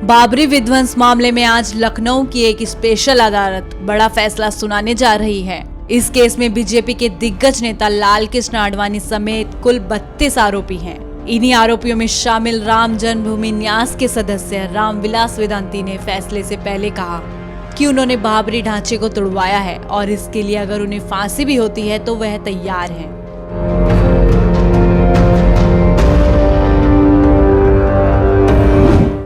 बाबरी विध्वंस मामले में आज लखनऊ की एक स्पेशल अदालत बड़ा फैसला सुनाने जा रही है। इस केस में बीजेपी के दिग्गज नेता लाल कृष्ण आडवाणी समेत कुल 32 आरोपी हैं। इन्हीं आरोपियों में शामिल राम जन्मभूमि न्यास के सदस्य रामविलास वेदांती ने फैसले से पहले कहा कि उन्होंने बाबरी ढांचे को तोड़वाया है और इसके लिए अगर उन्हें फांसी भी होती है तो वह तैयार हैं।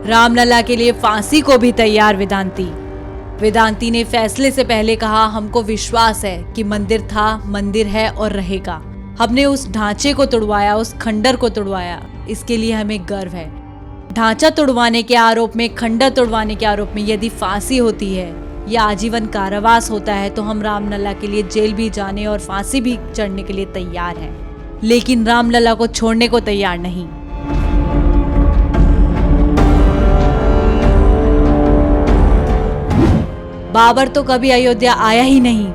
रामलला के लिए फांसी को भी तैयार वेदांती ने फैसले से पहले कहा, हमको विश्वास है कि मंदिर था, मंदिर है और रहेगा। हमने उस ढांचे को तोड़वाया, उस खंडर को तोड़वाया, इसके लिए हमें गर्व है। ढांचा तोड़वाने के आरोप में, खंडर तोड़वाने के आरोप में यदि फांसी होती है या आजीवन कारावास होता है तो हम रामलला के लिए जेल भी जाने और फांसी भी चढ़ने के लिए तैयार हैं, लेकिन रामलला को छोड़ने को तैयार नहीं। बाबर तो कभी अयोध्या आया ही नहीं,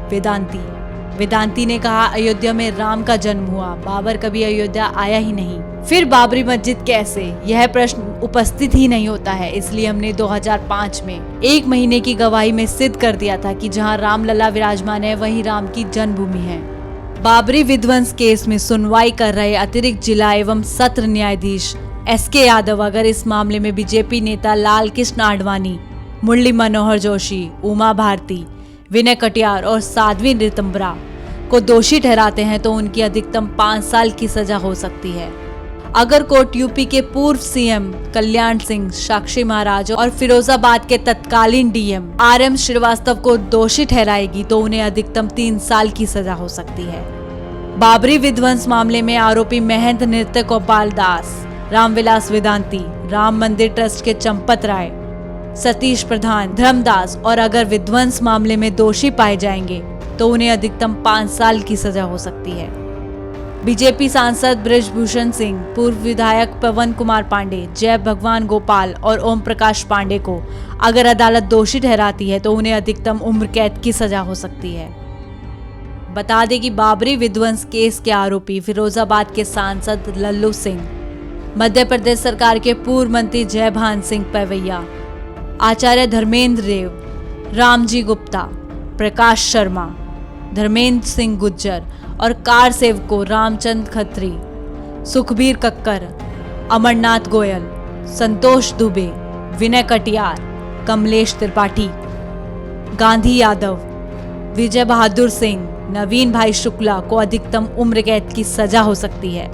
वेदांती ने कहा, अयोध्या में राम का जन्म हुआ, बाबर कभी अयोध्या आया ही नहीं। फिर बाबरी मस्जिद कैसे, यह प्रश्न उपस्थित ही नहीं होता है। इसलिए हमने 2005 में 1 महीने की गवाही में सिद्ध कर दिया था कि जहां रामलला विराजमान है वहीं राम की जन्मभूमि है। बाबरी विध्वंस केस में सुनवाई कर रहे अतिरिक्त जिला एवं सत्र न्यायाधीश SK यादव अगर इस मामले में बीजेपी नेता लाल कृष्ण आडवाणी, मुरली मनोहर जोशी, उमा भारती, विनय कटियार और साध्वी नितंबरा को दोषी ठहराते हैं तो उनकी अधिकतम 5 साल की सजा हो सकती है। अगर कोर्ट यूपी के पूर्व CM कल्याण सिंह, साक्षी महाराज और फिरोजाबाद के तत्कालीन DM RM श्रीवास्तव को दोषी ठहराएगी तो उन्हें अधिकतम 3 साल की सजा हो सकती है। बाबरी विध्वंस मामले में आरोपी महंत नृत्य गोपाल दास, रामविलास वेदांती, राम मंदिर ट्रस्ट के चंपत राय, सतीश प्रधान, धर्मदास और अगर विध्वंस मामले में दोषी पाए जाएंगे तो उन्हें अधिकतम 5 साल की सजा हो सकती है। बीजेपी सांसद बृजभूषण सिंह, पूर्व विधायक पवन कुमार पांडे, जय भगवान गोपाल और ओम प्रकाश पांडे को अगर अदालत दोषी ठहराती है तो उन्हें अधिकतम उम्र कैद की सजा हो सकती है। बता दें कि बाबरी विध्वंस केस के आरोपी फिरोजाबाद के सांसद लल्लू सिंह, मध्य प्रदेश सरकार के पूर्व मंत्री जयभान सिंह पवैया, आचार्य धर्मेंद्र देव, रामजी गुप्ता, प्रकाश शर्मा, धर्मेंद्र सिंह गुज्जर और कार सेवकों रामचंद्र खत्री, सुखबीर कक्कर, अमरनाथ गोयल, संतोष दुबे, विनय कटियार, कमलेश त्रिपाठी, गांधी यादव, विजय बहादुर सिंह, नवीन भाई शुक्ला को अधिकतम उम्र कैद की सजा हो सकती है।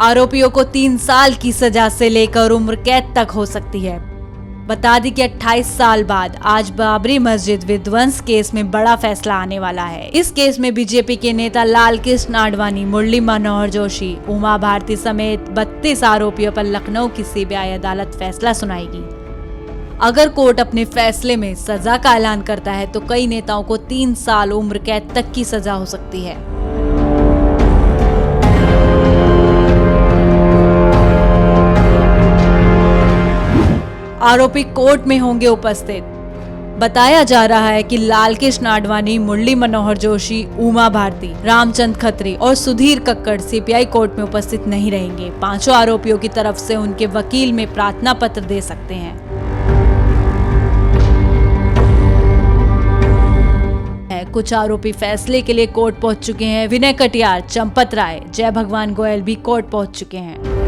आरोपियों को 3 साल की सजा से लेकर उम्र कैद तक हो सकती है। बता दें कि 28 साल बाद आज बाबरी मस्जिद विध्वंस केस में बड़ा फैसला आने वाला है। इस केस में बीजेपी के नेता लाल कृष्ण आडवाणी, मुरली मनोहर जोशी, उमा भारती समेत 32 आरोपियों पर लखनऊ की CBI अदालत फैसला सुनाएगी। अगर कोर्ट अपने फैसले में सजा का ऐलान करता है तो कई नेताओं को 3 साल उम्र कैद तक की सजा हो सकती है। आरोपी कोर्ट में होंगे उपस्थित। बताया जा रहा है कि लाल कृष्ण आडवाणी, मुरली मनोहर जोशी, उमा भारती, रामचंद्र खत्री और सुधीर कक्कड़ CBI कोर्ट में उपस्थित नहीं रहेंगे। 5 आरोपियों की तरफ से उनके वकील में प्रार्थना पत्र दे सकते हैं। कुछ आरोपी फैसले के लिए कोर्ट पहुंच चुके हैं। विनय कटियार, चंपत राय, जय भगवान गोयल भी कोर्ट पहुंच चुके हैं।